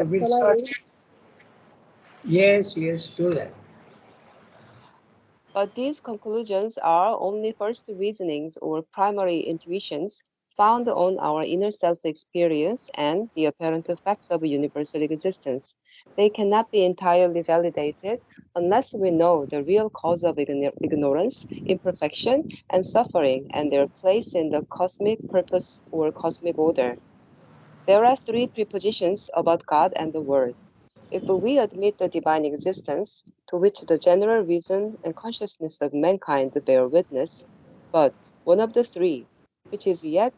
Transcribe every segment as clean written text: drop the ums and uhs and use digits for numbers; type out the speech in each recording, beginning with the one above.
So we'll start. Yes, do that. But these conclusions are only first reasonings or primary intuitions found on our inner self experience and the apparent facts of universal existence. They cannot be entirely validated unless we know the real cause of ignorance, imperfection, and suffering and their place in the cosmic purpose or cosmic order. There are three prepositions about God and the Word. If we admit the divine existence, to which the general reason and consciousness of mankind bear witness, but one of the three, which is yet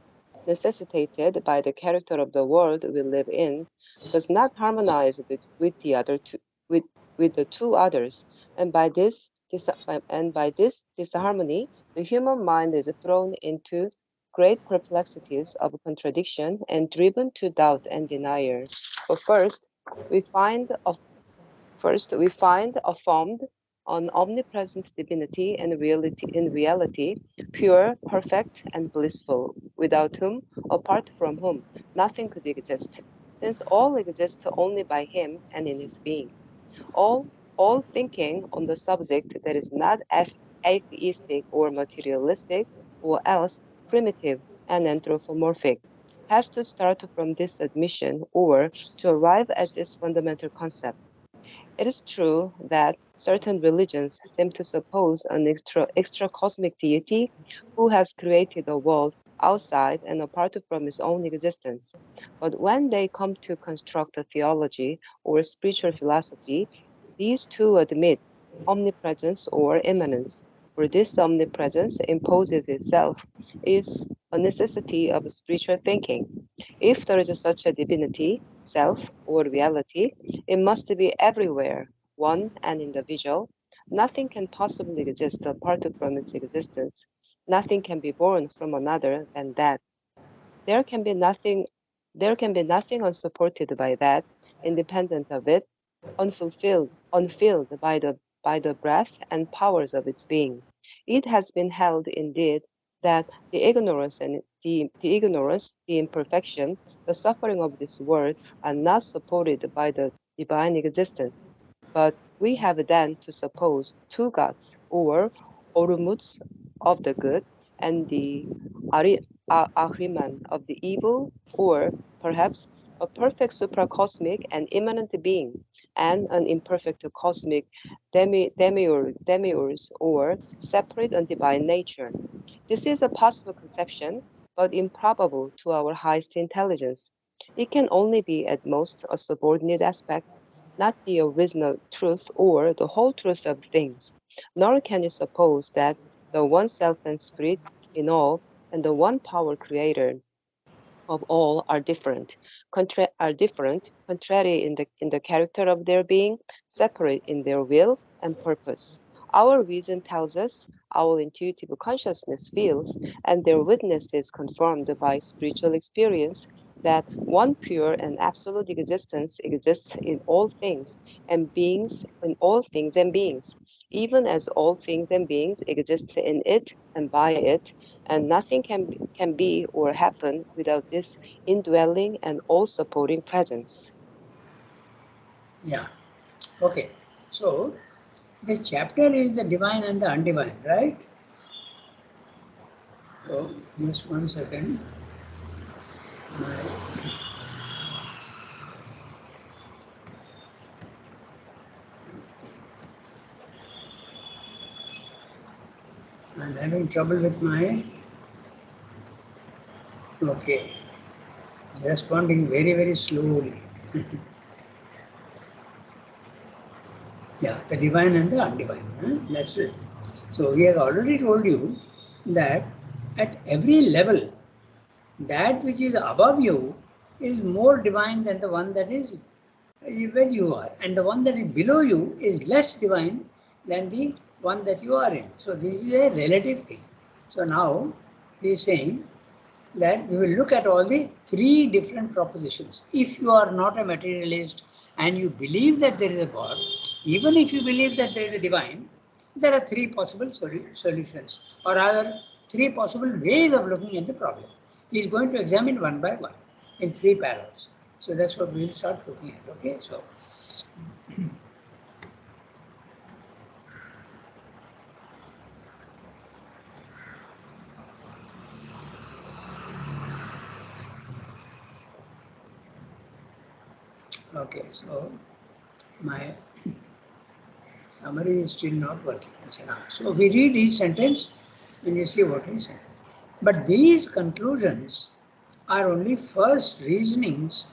necessitated by the character of the world we live in, does not harmonize with the other two, with the two others, and by this disharmony, the human mind is thrown into great perplexities of contradiction and driven to doubt and denial. But we find a, we find affirmed an omnipresent divinity and reality, pure, perfect, and blissful, without whom, apart from whom, nothing could exist, since all exists only by him and in his being. All, all thinking on the subject that is not atheistic or materialistic, or else primitive and anthropomorphic, has to start from this admission or to arrive at this fundamental concept. It is true that certain religions seem to suppose an extra cosmic deity who has created the world outside and apart from his own existence. But when they come to construct a theology or spiritual philosophy, these two admit omnipresence or immanence. For this omnipresence imposes itself is a necessity of spiritual thinking. If there is such a divinity, self, or reality, it must be everywhere, one and individual. Nothing can possibly exist apart from its existence. Nothing can be born from another than that. There can be nothing there can be nothing unsupported by that, independent of it, unfilled by the breath and powers of its being. It has been held indeed that the imperfection, the suffering of this world are not supported by the divine existence. But we have then to suppose two gods, or Orumuts of the good, and the Ahriman of the evil, or perhaps a perfect supracosmic and immanent being, and an imperfect cosmic demiurge, or separate and divine nature. This is a possible conception, but improbable to our highest intelligence. It can only be at most a subordinate aspect, not the original truth or the whole truth of things. Nor can you suppose that the one self and spirit in all and the one power creator of all are different, contrary in the character of their being, separate in their will and purpose. Our reason tells us, our intuitive consciousness feels, and their witness is confirmed by spiritual experience that one pure and absolute existence exists in all things and beings, even as all things and beings exist in it and by it, and nothing can be or happen without this indwelling and all-supporting presence. Yeah. Okay. So the chapter is the divine and the undivine, right? So just 1 second. I'm having trouble with my. Okay. Responding very, very slowly. Yeah, the divine and the undivine. Huh? That's it. So he has already told you that at every level, that which is above you is more divine than the one that is where you are, and the one that is below you is less divine than the one that you are in. So this is a relative thing. So now he is saying that we will look at all the three different propositions. If you are not a materialist and you believe that there is a God, even if you believe that there is a divine, there are three possible solutions, or rather three possible ways of looking at the problem. He is going to examine one by one in three parallels. So that's what we'll start looking at. Okay, so okay, so my summary is still not working. So we read each sentence and you see what he said. But these conclusions are only first reasonings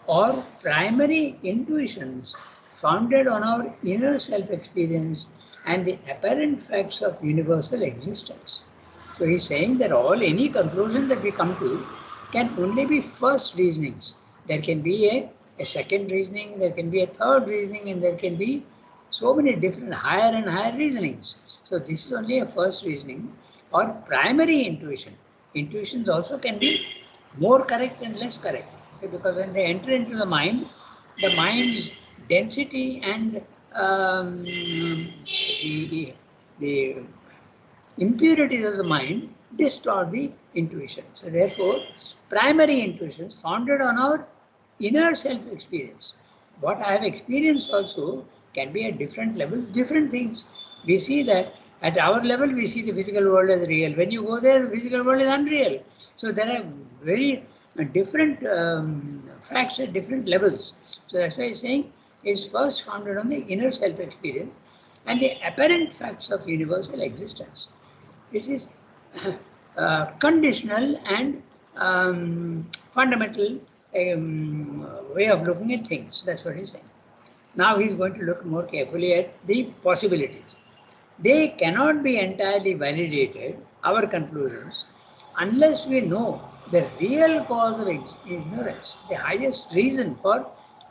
or primary intuitions founded on our inner self-experience and the apparent facts of universal existence. So he's saying that any conclusion that we come to can only be first reasonings. There can be a second reasoning, there can be a third reasoning, and there can be so many different higher and higher reasonings. So this is only a first reasoning or primary intuition. Intuitions also can be more correct and less correct, because when they enter into the mind's density and the impurities of the mind distort the intuition. So therefore, primary intuitions founded on our inner self-experience. What I have experienced also can be at different levels, different things. We see that at our level, we see the physical world as real. When you go there, the physical world is unreal. So there are very different facts at different levels. So that's why he's saying it's first founded on the inner self-experience and the apparent facts of universal existence. It is conditional and fundamental way of looking at things. That's what he's saying. Now he's going to look more carefully at the possibilities. They cannot be entirely validated, our conclusions, unless we know the real cause of ignorance, the highest reason for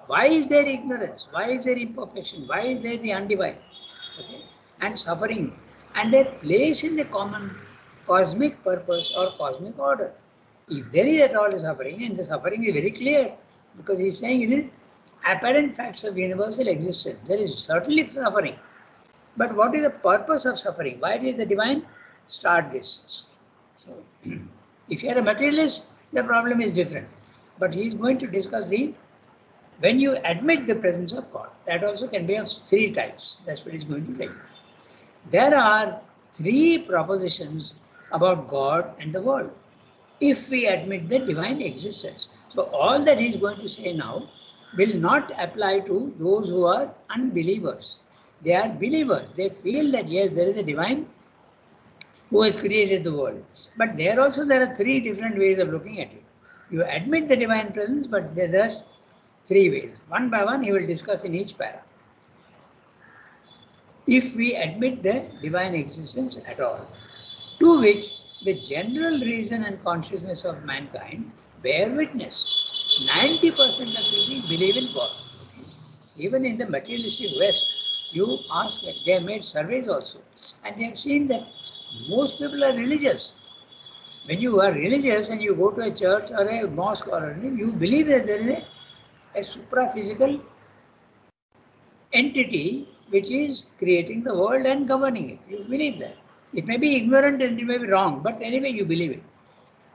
why is there ignorance, why is there imperfection, why is there the undivine, okay, and suffering, and their place in the common cosmic purpose or cosmic order. If there is at all a suffering, and the suffering is very clear, because he's saying it is apparent facts of universal existence, there is certainly suffering. But what is the purpose of suffering? Why did the divine start this? So, if you are a materialist, the problem is different. But he is going to discuss when you admit the presence of God. That also can be of three types. That's what he's going to tell you. There are three propositions about God and the world, if we admit the divine existence. So all that he is going to say now will not apply to those who are unbelievers. They are believers. They feel that yes, there is a divine who has created the world. But there are three different ways of looking at it. You admit the divine presence, but there are three ways. One by one, he will discuss in each para. If we admit the divine existence at all, to which the general reason and consciousness of mankind bear witness. 90% of people believe in God. Okay. Even in the materialistic West, you ask, they have made surveys also, and they have seen that most people are religious. When you are religious and you go to a church or a mosque or anything, you believe that there is a supra-physical entity which is creating the world and governing it. You believe that. It may be ignorant and it may be wrong, but anyway you believe it.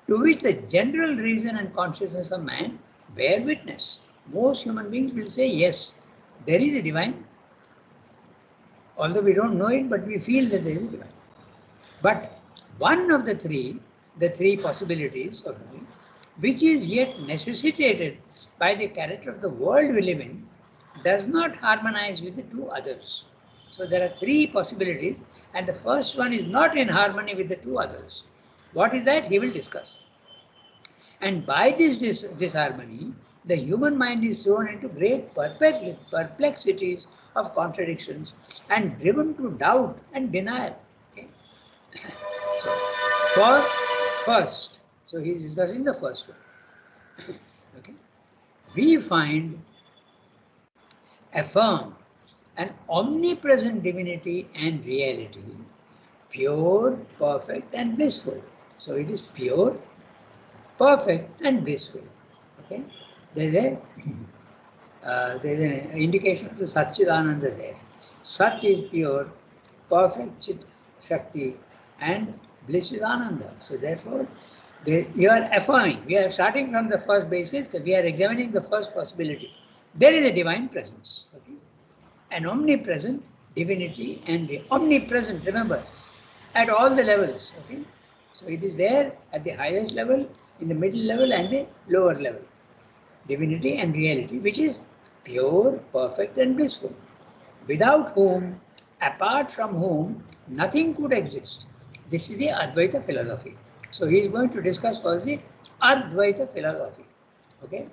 To which the general reason and consciousness of man bear witness. Most human beings will say, yes, there is a divine. Although we don't know it, but we feel that there is a divine. But one of the three possibilities of living, which is yet necessitated by the character of the world we live in, does not harmonize with the two others. So there are three possibilities, and the first one is not in harmony with the two others. What is that? He will discuss. And by this disharmony, the human mind is thrown into great perplexities of contradictions and driven to doubt and denial. Okay? So, for first, so he is discussing the first one. Okay? We find affirmed an omnipresent divinity and reality, pure, perfect, and blissful. So it is pure, perfect, and blissful. Okay, there's an indication of the Satchidananda there. Sat is pure, perfect Chit Shakti, and bliss is Ananda. So therefore, You are affirming, we are starting from the first basis, that we are examining the first possibility. There is a divine presence, okay? An omnipresent divinity and the omnipresent, remember, at all the levels, okay? So it is there at the highest level, in the middle level and the lower level. Divinity and reality, which is pure, perfect and blissful, without whom, apart from whom, nothing could exist. This is the Advaita philosophy. So he is going to discuss first the Advaita philosophy. Okay?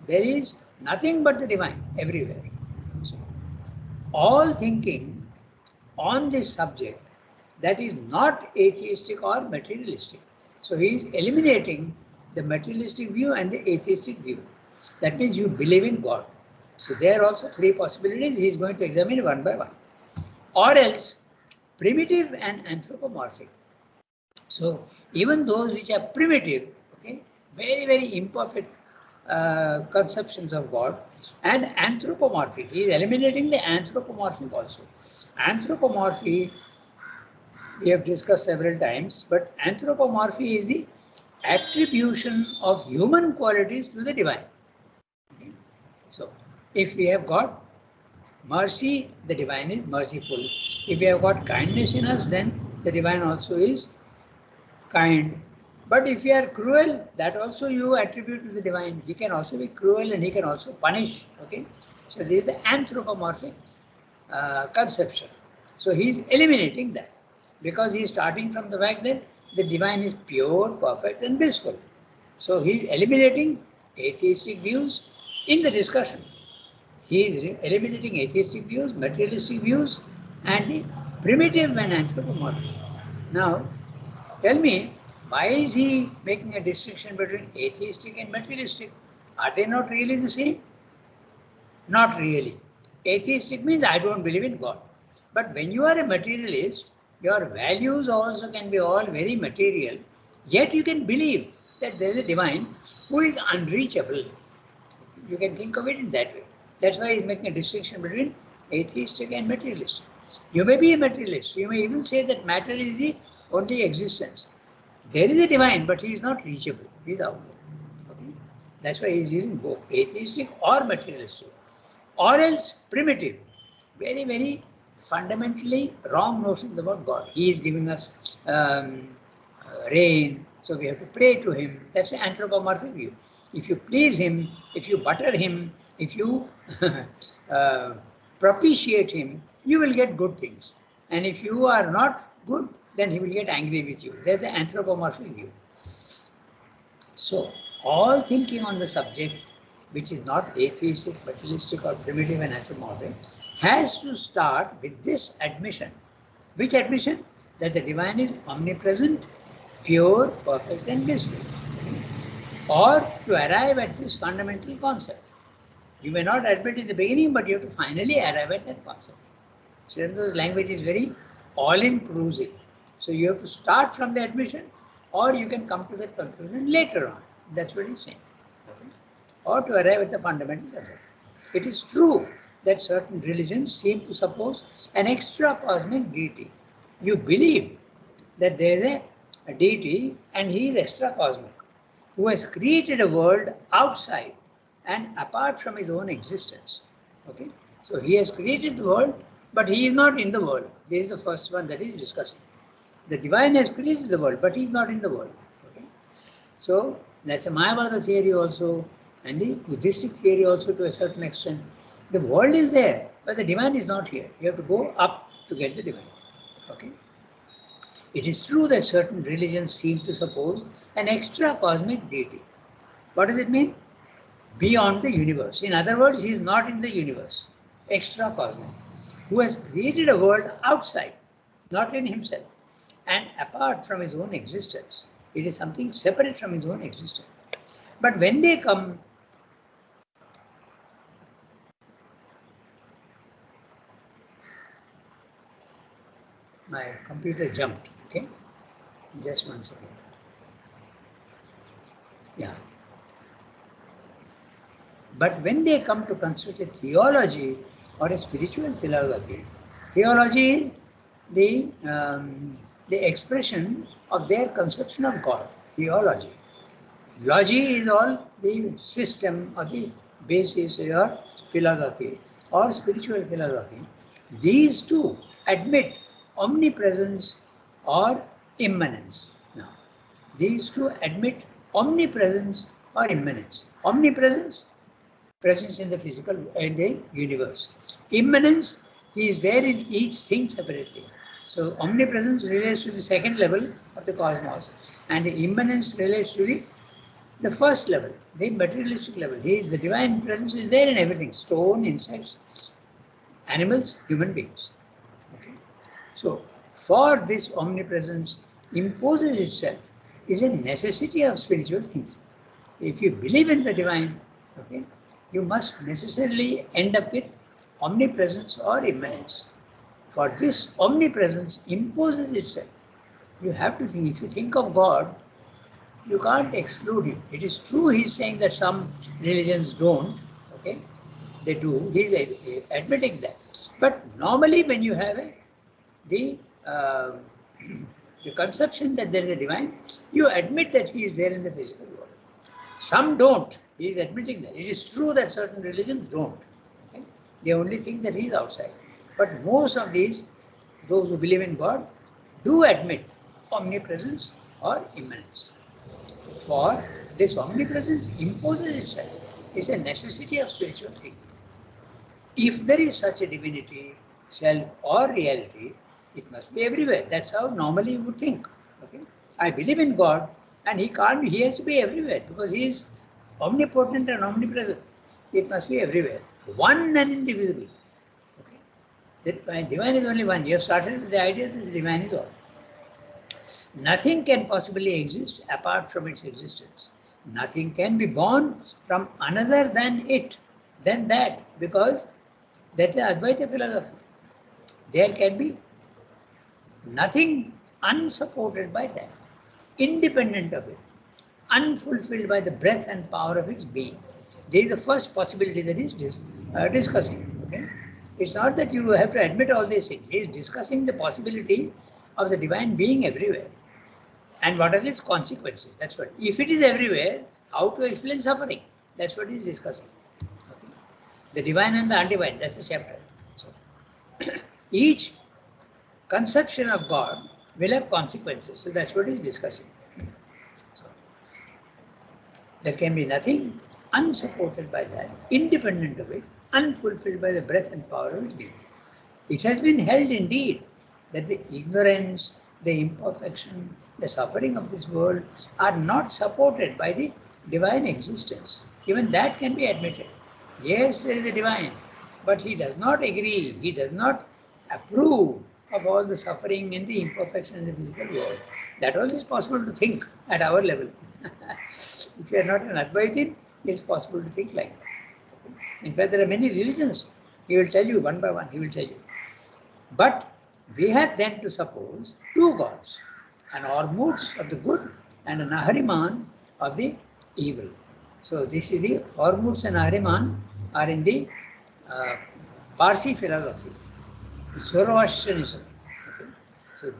There is nothing but the divine everywhere. So all thinking on this subject that is not atheistic or materialistic. So he is eliminating the materialistic view and the atheistic view. That means you believe in God. So there are also three possibilities. He is going to examine one by one. Or else primitive and anthropomorphic. So even those which are primitive, okay, very, very imperfect conceptions of God, and anthropomorphic. He is eliminating the anthropomorphic also. Anthropomorphy we have discussed several times, but anthropomorphy is the attribution of human qualities to the divine. Okay? So if we have got mercy, the divine is merciful. If we have got kindness in us, then the divine also is kind. But if you are cruel, that also you attribute to the divine. He can also be cruel and he can also punish. Okay, so this is the anthropomorphic conception. So he is eliminating that because he is starting from the fact that the divine is pure, perfect, and blissful. So he is eliminating atheistic views in the discussion. He is eliminating atheistic views, materialistic views, and the primitive and anthropomorphic. Now, tell me, why is he making a distinction between atheistic and materialistic? Are they not really the same? Not really. Atheistic means I don't believe in God. But when you are a materialist, your values also can be all very material, yet you can believe that there is a divine who is unreachable. You can think of it in that way. That's why he's making a distinction between atheistic and materialistic. You may be a materialist. You may even say that matter is the only existence. There is a divine, but he is not reachable. He is out there. Okay? That's why he is using both atheistic or materialistic. Or else primitive. Very, very fundamentally wrong notions about God. He is giving us rain, so we have to pray to him. That's an anthropomorphic view. If you please him, if you butter him, if you propitiate him, you will get good things. And if you are not good, then he will get angry with you. That's the anthropomorphic view. So all thinking on the subject, which is not atheistic, materialistic, or primitive and anthropomorphic, has to start with this admission. Which admission? That the divine is omnipresent, pure, perfect, and blissful. Or to arrive at this fundamental concept. You may not admit in the beginning, but you have to finally arrive at that concept. Sridhar's language is very all-inclusive. So you have to start from the admission, or you can come to that conclusion later on. That's what he's saying. Okay? Or to arrive at the fundamental concept. It is true that certain religions seem to suppose an extra cosmic deity. You believe that there is a deity and he is extra cosmic, who has created a world outside and apart from his own existence. Okay? So he has created the world, but he is not in the world. This is the first one that he is discussing. The divine has created the world, but he is not in the world. Okay? So that's a Mayavada theory also, and the Buddhistic theory also to a certain extent. The world is there, but the divine is not here. You have to go up to get the divine. Okay? It is true that certain religions seem to suppose an extra cosmic deity. What does it mean? Beyond the universe. In other words, he is not in the universe. Extra cosmic. Who has created a world outside, not in himself, and apart from his own existence. It is something separate from his own existence. But when they come, my computer jumped, okay? Just 1 second. Yeah. But when they come to consider theology or a spiritual philosophy, theology is the expression of their conception of God. theology. Logy is all the system or the basis of your philosophy or spiritual philosophy. These two admit omnipresence or immanence. Now, these two admit omnipresence or immanence. Omnipresence, presence in the physical, in the universe. Immanence, he is there in each thing separately. So omnipresence relates to the second level of the cosmos, and the immanence relates to the first level, the materialistic level. The divine presence is there in everything: stone, insects, animals, human beings. Okay. So, for this omnipresence imposes itself is a necessity of spiritual thinking. If you believe in the divine, okay, you must necessarily end up with omnipresence or immanence. For this omnipresence imposes itself. You have to think, if you think of God, you can't exclude him. It is true he's saying that some religions don't, okay, they do, he's admitting that. But normally when you have the conception that there is a divine, you admit that he is there in the physical world. Some don't, he is admitting that. It is true that certain religions don't. Okay? They only think that he is outside. But most of these, those who believe in God, do admit omnipresence or immanence. For this omnipresence imposes itself. It's a necessity of spiritual thinking. If there is such a divinity, self or reality, it must be everywhere. That's how normally you would think. Okay? I believe in God, and he has to be everywhere because he is omnipotent and omnipresent. It must be everywhere. One and indivisible. Okay? The divine is only one. You have started with the idea that the divine is all. Nothing can possibly exist apart from its existence. Nothing can be born from another than that, because that's the Advaita philosophy. There can be nothing unsupported by that, independent of it, unfulfilled by the breadth and power of its being. This is the first possibility that is discussing. Okay? It's not that you have to admit all these things. He is discussing the possibility of the divine being everywhere. And what are its consequences? That's what. If it is everywhere, how to explain suffering? That's what he is discussing. Okay? The divine and the undivine, that's the chapter. So, each conception of God will have consequences. So that's what he is discussing. So, there can be nothing unsupported by that, independent of it, unfulfilled by the breadth and power of its being. It has been held indeed that the ignorance, the imperfection, the suffering of this world are not supported by the divine existence. Even that can be admitted. Yes, there is a divine, but he does not agree, he does not approve of all the suffering and the imperfection in the physical world. That all is possible to think at our level. If you are not an Advaitin, it is possible to think like that. In fact, there are many religions. He will tell you one by one, he will tell you. But we have then to suppose two gods, an Ormuzd of the good and an Ahriman of the evil. So this is the Ormuzd and Ahriman are in the Parsi philosophy, Zoroastrianism. Okay? So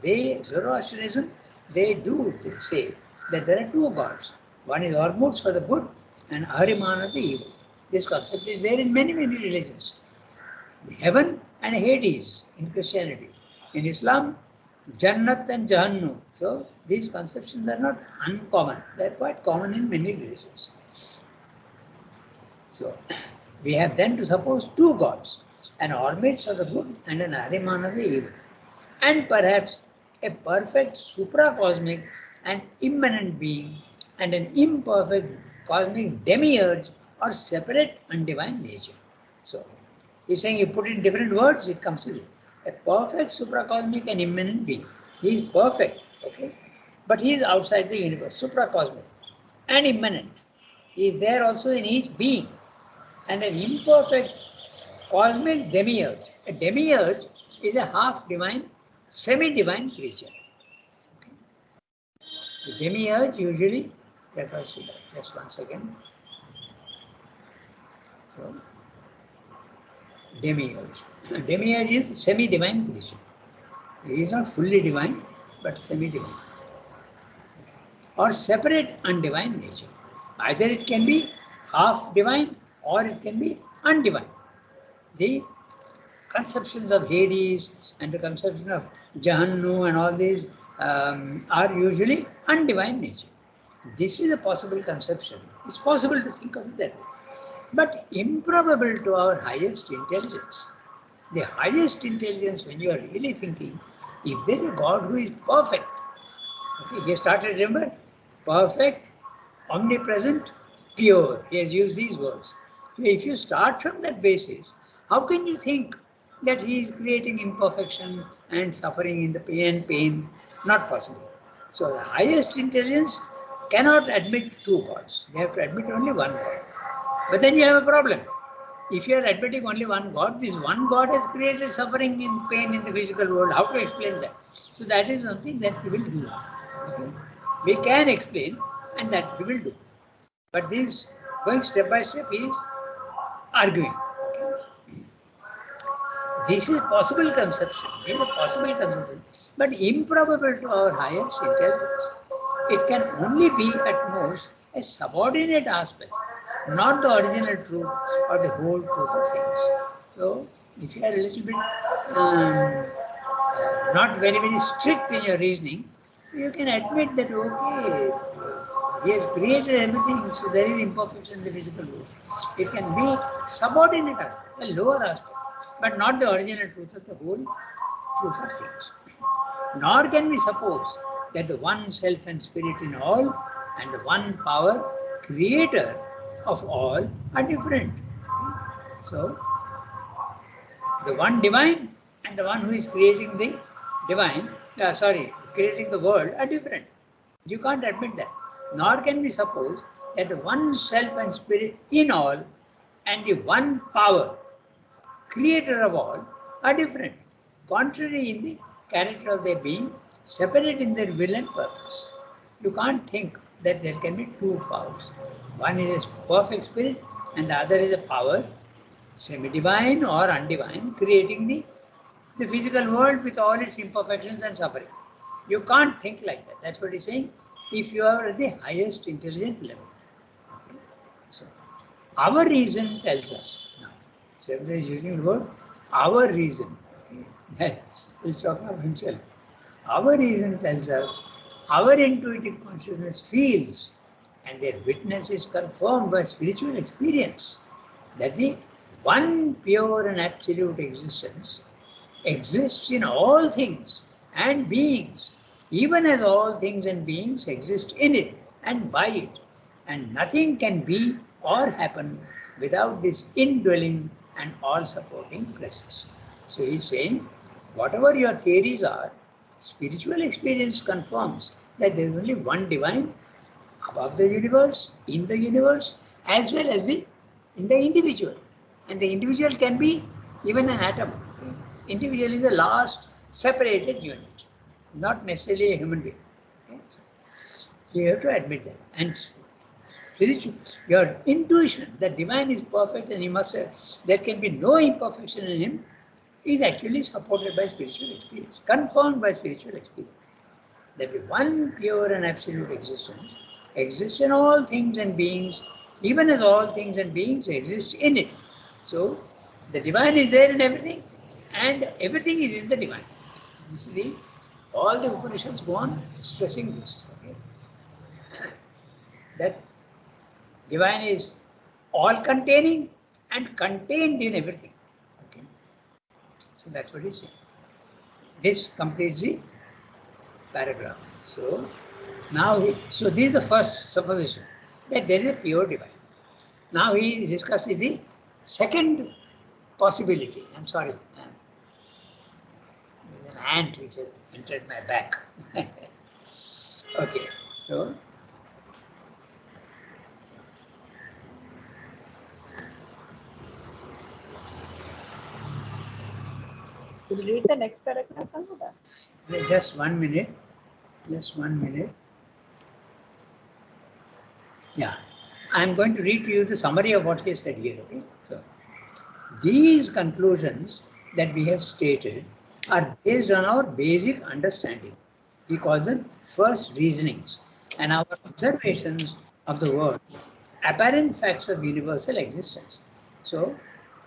Zoroastrianism, they do say that there are two gods. One is Ormuzd for the good and Ahriman of the evil. This concept is there in many, many religions. Heaven and Hades in Christianity. In Islam, Jannat and Jahannam. So these conceptions are not uncommon. They are quite common in many religions. So we have then to suppose two gods, an Ormuzd of the good and an Ahriman of the evil. And perhaps a perfect supracosmic and immanent being and an imperfect cosmic demiurge or separate undivine nature. So he's saying you put it in different words, it comes to this. A perfect supracosmic and immanent being. He is perfect, okay? But he is outside the universe, supracosmic and immanent. He is there also in each being. And an imperfect cosmic demiurge. A demiurge is a half-divine, semi-divine creature. Okay? The demiurge usually refers to that. Just one second. So, demiurge. Demiurge is semi-divine creature. He is not fully divine, but semi-divine. or separate undivine nature. Either it can be half divine or it can be undivine. The conceptions of Hades and the conception of Jahannu and all these are usually undivine nature. This is a possible conception. It's possible to think of it that way, but improbable to our highest intelligence. The highest intelligence, when you are really thinking, if there is a God who is perfect, okay, he started, remember, perfect, omnipresent, pure. He has used these words. If you start from that basis, how can you think that he is creating imperfection and suffering in the pain? Not possible. So the highest intelligence cannot admit two gods. They have to admit only one God. But then you have a problem. If you are admitting only one God, this one God has created suffering and pain in the physical world. How to explain that? So that is something that we will do. Okay? We can explain, and that we will do. But this, going step by step, is arguing. Okay? This is possible conception. This is a possible conception, but improbable to our highest intelligence. It can only be at most a subordinate aspect, not the original truth or the whole truth of things. So, if you are a little bit not very, very strict in your reasoning, you can admit that, okay, he has created everything, so there is imperfection in the physical world. It can be subordinate aspect, a lower aspect, but not the original truth of the whole truth of things. Nor can we suppose that the one self and spirit in all and the one power creator of all are different. So, the one divine and the one who is creating the divine, creating the world are different. You can't admit that. Nor can we suppose that the one self and spirit in all and the one power, creator of all, are different, contrary in the character of their being, separate in their will and purpose. You can't think that there can be two powers. One is a perfect spirit and the other is a power, semi-divine or undivine, creating the physical world with all its imperfections and suffering. You can't think like that. That's what he's saying. If you are at the highest intelligent level. Okay? So, our reason tells us. Now, Sarabda is using the word our reason. Okay? He's talking of himself. Our reason tells us, our intuitive consciousness feels, and their witness is confirmed by spiritual experience, that the one pure and absolute existence exists in all things and beings, even as all things and beings exist in it and by it, and nothing can be or happen without this indwelling and all-supporting presence. So he's saying, whatever your theories are, spiritual experience confirms that there is only one divine above the universe, in the universe, as well as in the individual. And the individual can be even an atom. Individual is the last separated unit, not necessarily a human being. Okay? So you have to admit that. And spiritual, your intuition that divine is perfect and he must have, there can be no imperfection in him, is actually supported by spiritual experience, confirmed by spiritual experience. That the one pure and absolute existence exists in all things and beings, even as all things and beings exist in it. So, the divine is there in everything, and everything is in the divine. This is all the Upanishads go on stressing this. Okay? That divine is all-containing and contained in everything. Okay? So that's what he's saying. This completes the paragraph. So now, this is the first supposition, that there is a pure divine. Now he discusses the second possibility. I'm sorry, there's an ant which has entered my back. Okay, so Could you read the next paragraph, Anuda? just 1 minute. Just 1 minute. Yeah, I'm going to read to you the summary of what he said here. Okay, so these conclusions that we have stated are based on our basic understanding. We call them first reasonings, and our observations of the world, apparent facts of universal existence. So,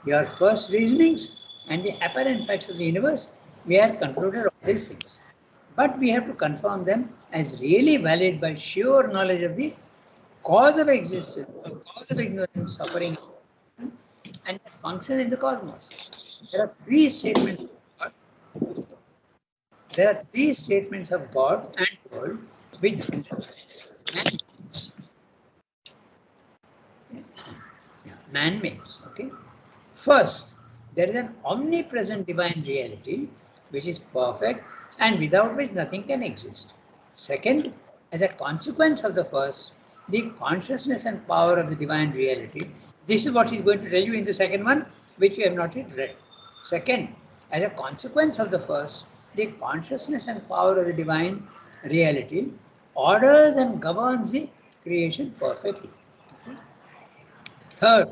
your first reasonings and the apparent facts of the universe, we have concluded all these things. But we have to confirm them as really valid by sure knowledge of the cause of existence, or cause of ignorance, suffering, and their function in the cosmos. There are three statements of God. There are three statements of God and world which man makes. Okay. First, there is an omnipresent divine reality which is perfect and without which nothing can exist. Second, as a consequence of the first, the consciousness and power of the divine reality. This is what he's going to tell you in the second one, which we have not yet read. Second, as a consequence of the first, the consciousness and power of the divine reality orders and governs the creation perfectly. Okay? Third,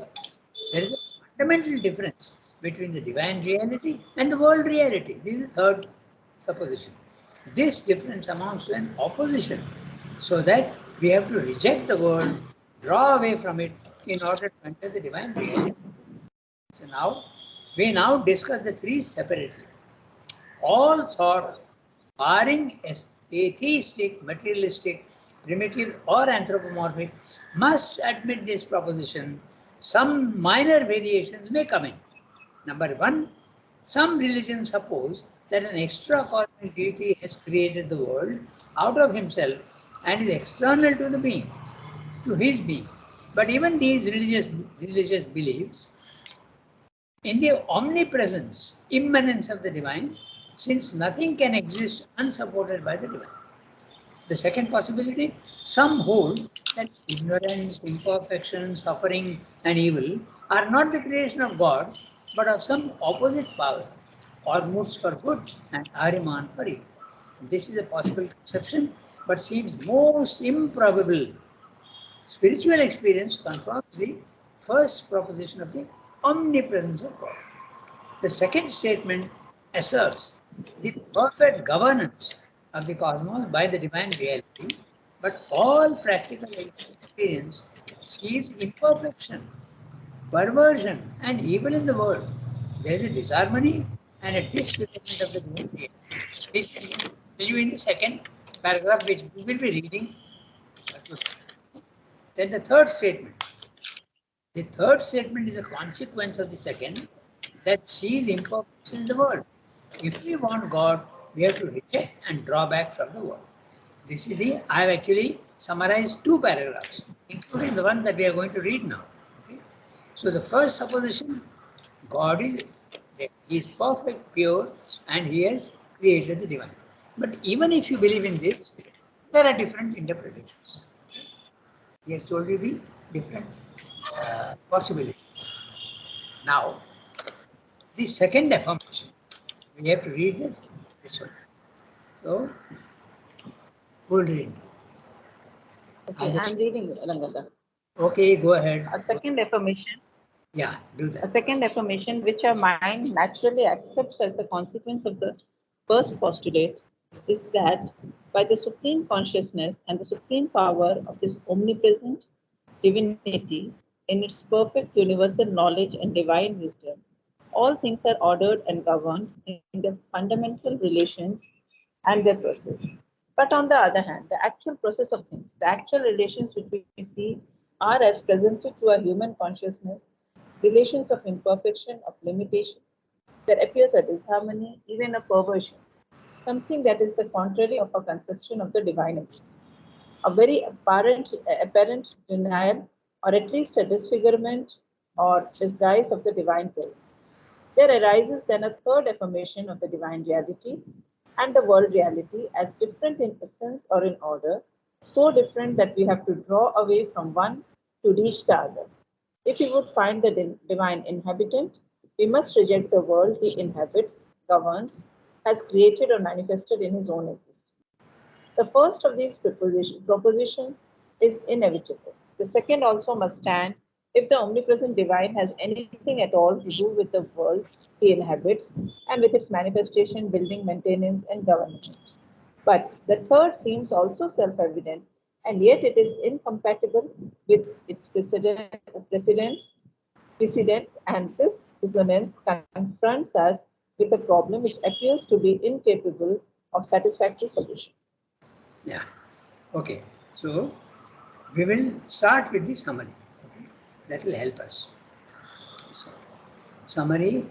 there is a fundamental difference between the divine reality and the world reality. This is the third supposition. This difference amounts to an opposition, so that we have to reject the world, draw away from it in order to enter the divine reality. So now, we now discuss the three separately. All thought, barring atheistic, materialistic, primitive, or anthropomorphic, must admit this proposition. Some minor variations may come in. Number one, some religions suppose that an extra cosmic deity has created the world out of himself and is external to the being, to his being. But even these religious beliefs in the omnipresence, immanence of the divine, since nothing can exist unsupported by the divine. The second possibility, some hold that ignorance, imperfection, suffering, and evil are not the creation of God, but of some opposite power, Ormuzd for good and Ahriman for evil. This is a possible conception, but seems most improbable. Spiritual experience confirms the first proposition of the omnipresence of God. The second statement asserts the perfect governance of the cosmos by the divine reality, but all practical experience sees imperfection, perversion, and evil in the world. There is a disharmony and a disfigurement of the divine reality. This is you in the second paragraph, which we will be reading. Then the third statement. The third statement is a consequence of the second, that sees imperfection in the world. If we want God, we have to reject and draw back from the world. This is the, I have actually summarized two paragraphs, including the one that we are going to read now. Okay? So the first supposition, God is perfect, pure, and he has created the divine. But even if you believe in this, there are different interpretations. He has told you the different possibilities. Now, the second affirmation, we have to read this one. So, who will read? Okay, I'm reading Rangada. Okay, go ahead. A second affirmation. Yeah, do that. A second affirmation which our mind naturally accepts as the consequence of the first postulate is that by the supreme consciousness and the supreme power of this omnipresent divinity in its perfect universal knowledge and divine wisdom, all things are ordered and governed in their fundamental relations and their process. But on the other hand, the actual process of things, the actual relations which we see are as presented to our human consciousness, relations of imperfection, of limitation. There appears a disharmony, even a perversion, something that is the contrary of a conception of the divine existence, a very apparent denial, or at least a disfigurement or disguise of the divine presence. There arises then a third affirmation of the divine reality and the world reality as different in essence or in order, so different that we have to draw away from one to reach the other. If we would find the divine inhabitant, we must reject the world he inhabits, governs, has created or manifested in his own existence. The first of these propositions is inevitable. The second also must stand if the omnipresent divine has anything at all to do with the world he inhabits and with its manifestation, building, maintenance, and government. But the third seems also self evident and yet it is incompatible with its precedents, and this dissonance confronts us with a problem which appears to be incapable of satisfactory solution. Yeah. Okay. So we will start with the summary. Okay. That will help us. So summary.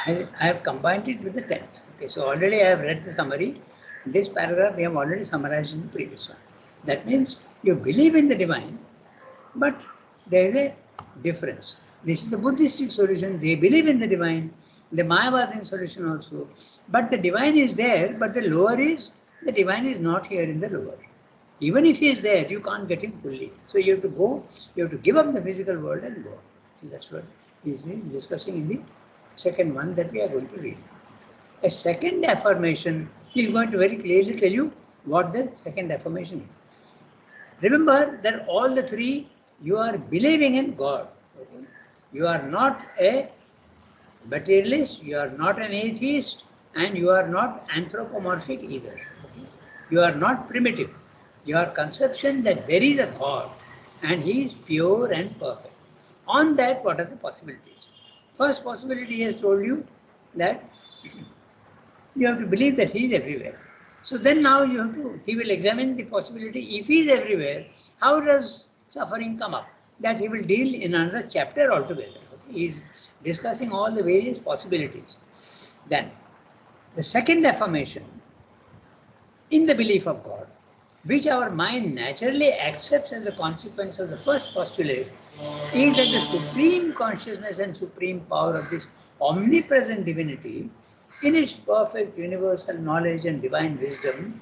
I have combined it with the 10th. Okay. So already I have read the summary. This paragraph we have already summarized in the previous one. That means you believe in the divine, but there is a difference. This is the Buddhistic solution. They believe in the divine. The Mayavadin solution also. But the divine is there, but the lower is, the divine is not here in the lower. Even if he is there, you can't get him fully. So you have to go, you have to give up the physical world and go. So that's what he is discussing in the second one that we are going to read. A second affirmation, he is going to very clearly tell you what the second affirmation is. Remember that all the three, you are believing in God. Okay? You are not a materialist, you are not an atheist, and you are not anthropomorphic either. Okay? You are not primitive. Your conception that there is a God and he is pure and perfect. On that, what are the possibilities? First possibility, he has told you that you have to believe that he is everywhere. So then now you have to, he will examine the possibility, if he is everywhere, how does suffering come up? That he will deal in another chapter altogether. Okay? He is discussing all the various possibilities. Then, the second affirmation, in the belief of God, which our mind naturally accepts as a consequence of the first postulate, is that the supreme consciousness and supreme power of this omnipresent divinity, in its perfect universal knowledge and divine wisdom,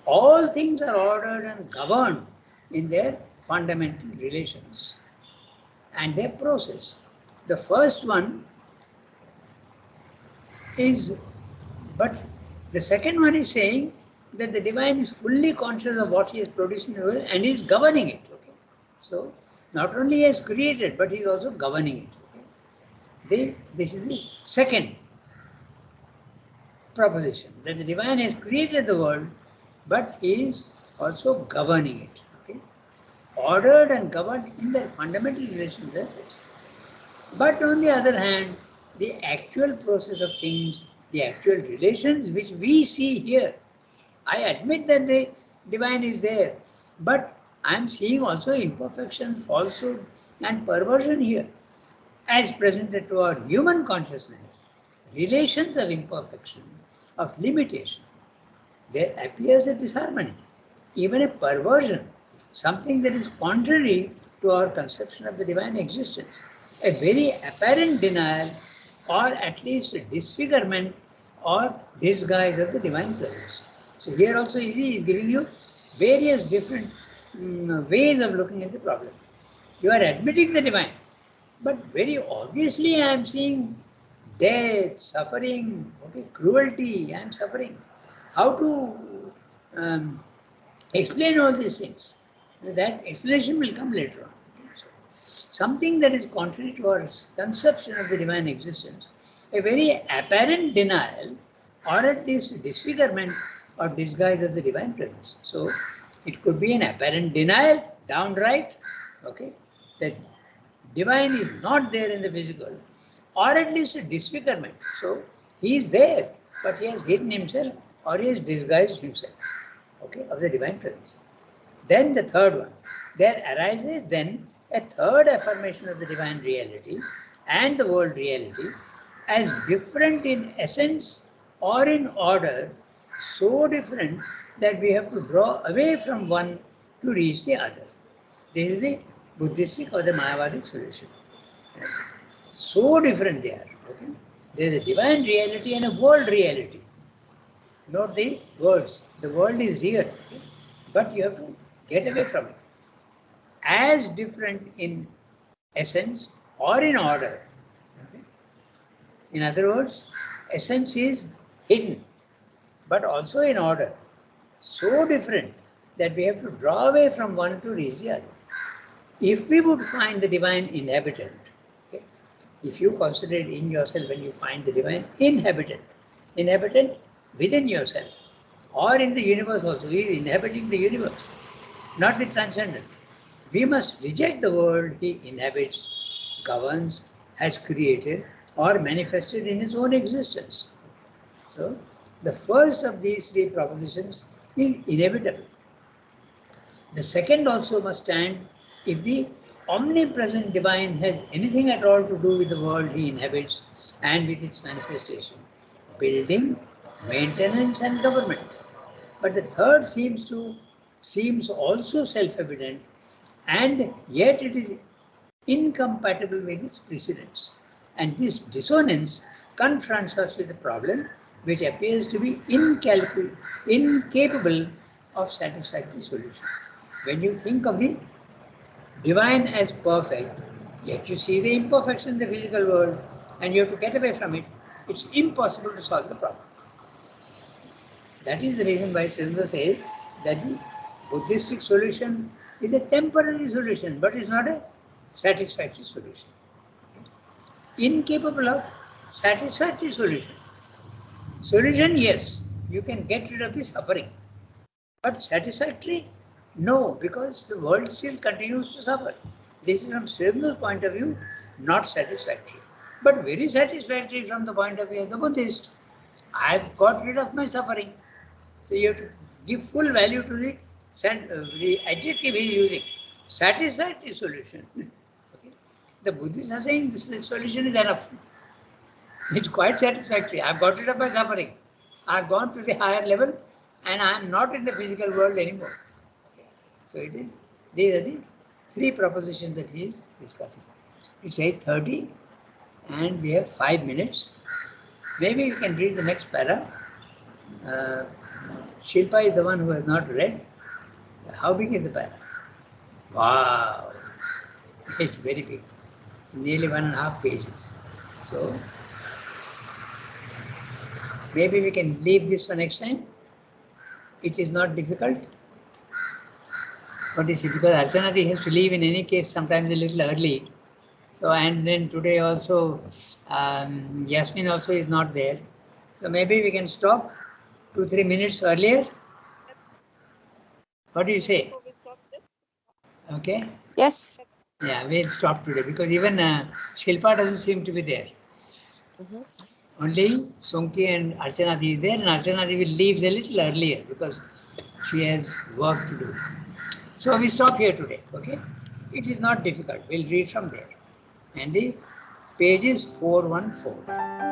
all things are ordered and governed in their fundamental relations and their process. The first one is, but the second one is saying that the divine is fully conscious of what he has produced in the world and is governing it. Okay? So, not only he has created, but he is also governing it. Okay? This is the second proposition, that the divine has created the world, but is also governing it. Okay? Ordered and governed in their fundamental relations. But on the other hand, the actual process of things, the actual relations which we see here, I admit that the divine is there, but I am seeing also imperfection, falsehood, and perversion here, as presented to our human consciousness. Relations of imperfection, of limitation, there appears a disharmony, even a perversion, something that is contrary to our conception of the divine existence, a very apparent denial or at least a disfigurement or disguise of the divine presence. So here also he is giving you various different ways of looking at the problem. You are admitting the divine, but very obviously I am seeing death, suffering, okay, cruelty, I am suffering. How to explain all these things? That explanation will come later on. Something that is contrary to our conception of the divine existence, a very apparent denial or at least disfigurement or disguise of the divine presence. So it could be an apparent denial, downright, okay, that divine is not there in the physical, or at least a disfigurement. So he is there, but he has hidden himself or he has disguised himself, okay, of the divine presence. Then the third one, there arises then a third affirmation of the divine reality and the world reality as different in essence or in order, so different that we have to draw away from one to reach the other. This is the Buddhistic or the Mayavadic solution. So different they are. Okay? There is a divine reality and a world reality. Not the words. The world is real, okay? But you have to get away from it. As different in essence or in order. Okay? In other words, essence is hidden, but also in order. So different that we have to draw away from one to reach the other. If we would find the divine inhabitant, okay, if you consider it in yourself when you find the divine inhabitant within yourself, or in the universe also, he is inhabiting the universe. not the transcendent. We must reject the world he inhabits, governs, has created, or manifested in his own existence. So, the first of these three propositions is inevitable. The second also must stand if the omnipresent divine has anything at all to do with the world he inhabits and with its manifestation, building, maintenance, and government. But the third seems also self-evident, and yet it is incompatible with its precedents. And this dissonance confronts us with a problem which appears to be incapable of satisfactory solution. When you think of the divine as perfect, yet you see the imperfection in the physical world and you have to get away from it, it's impossible to solve the problem. That is the reason why Sridhar says that the Buddhistic solution is a temporary solution, but it's not a satisfactory solution. Incapable of satisfactory solution. Solution, yes, you can get rid of the suffering. But satisfactory? No, because the world still continues to suffer. This is from Sridhar's point of view, not satisfactory. But very satisfactory from the point of view of the Buddhist. I've got rid of my suffering. So you have to give full value to the adjective he is using. Satisfactory solution. Okay. The Buddhists are saying this solution is enough. It's quite satisfactory. I've got rid of my suffering. I've gone to the higher level and I'm not in the physical world anymore. So it is, these are the three propositions that he is discussing. It's 8:30 and we have 5 minutes. Maybe we can read the next para. Shilpa is the one who has not read. How big is the para? Wow! It's very big. Nearly 1.5 pages. So maybe we can leave this for next time. It is not difficult. But it's because Archana has to leave in any case sometimes a little early. So, and then today also, Yasmin also is not there. So maybe we can stop 2-3 minutes earlier. What do you say? Okay. Yes. Yeah, we'll stop today because even Shilpa doesn't seem to be there. Only Sonki and Archana is there, and Archana will leave a little earlier because she has work to do. So we stop here today, okay? It is not difficult. We'll read from there. And the page is 414.